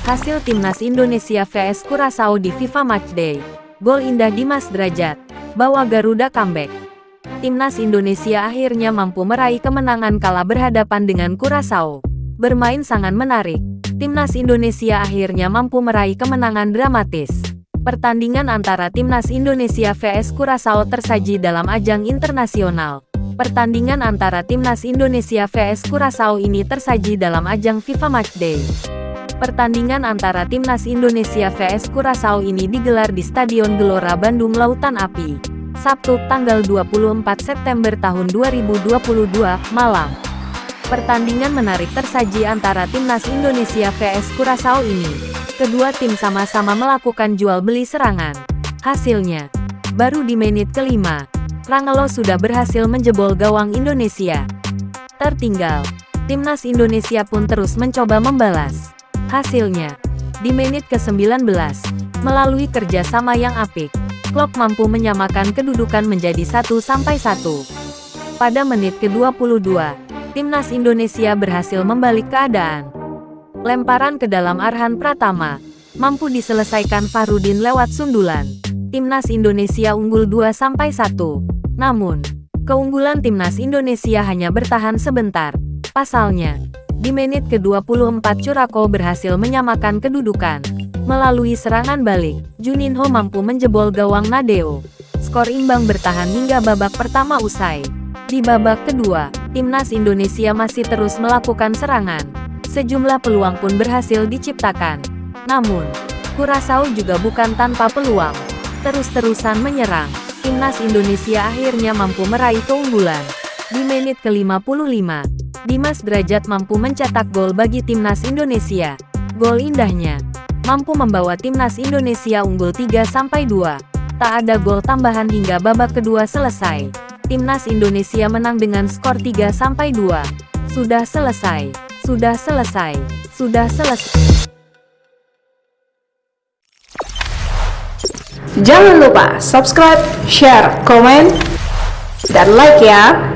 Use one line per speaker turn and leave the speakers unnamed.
Hasil Timnas Indonesia vs Curaçao di FIFA Matchday. Gol indah Dimas Drajat bawa Garuda comeback. Timnas Indonesia akhirnya mampu meraih kemenangan kala berhadapan dengan Curaçao. Bermain sangat menarik, Timnas Indonesia akhirnya mampu meraih kemenangan dramatis. Pertandingan antara Timnas Indonesia vs Curaçao tersaji dalam ajang internasional. Pertandingan antara Timnas Indonesia vs Curaçao ini tersaji dalam ajang FIFA Matchday. Pertandingan antara Timnas Indonesia vs Curaçao ini digelar di Stadion Gelora Bandung Lautan Api, Sabtu, tanggal 24 September tahun 2022, malam. Pertandingan menarik tersaji antara Timnas Indonesia vs Curaçao ini. Kedua tim sama-sama melakukan jual-beli serangan. Hasilnya, baru di menit ke-5, Rangelo sudah berhasil menjebol gawang Indonesia. Tertinggal, Timnas Indonesia pun terus mencoba membalas. Hasilnya, di menit ke-19, melalui kerjasama yang apik, klub mampu menyamakan kedudukan menjadi 1-1. Pada menit ke-22, Timnas Indonesia berhasil membalik keadaan. Lemparan ke dalam Arhan Pratama, mampu diselesaikan Fahrudin lewat sundulan. Timnas Indonesia unggul 2-1. Namun, keunggulan Timnas Indonesia hanya bertahan sebentar. Pasalnya, di menit ke-24 Curaçao berhasil menyamakan kedudukan. Melalui serangan balik, Juninho mampu menjebol gawang Nadeo. Skor imbang bertahan hingga babak pertama usai. Di babak kedua, Timnas Indonesia masih terus melakukan serangan. Sejumlah peluang pun berhasil diciptakan. Namun, Curaçao juga bukan tanpa peluang. Terus-terusan menyerang, Timnas Indonesia akhirnya mampu meraih keunggulan. Di menit ke-55, Dimas Drajat mampu mencetak gol bagi Timnas Indonesia. Gol indahnya mampu membawa Timnas Indonesia unggul 3-2. Tak ada gol tambahan hingga babak kedua selesai. Timnas Indonesia menang dengan skor 3-2. Sudah selesai.
Jangan lupa subscribe, share, komen, dan like ya.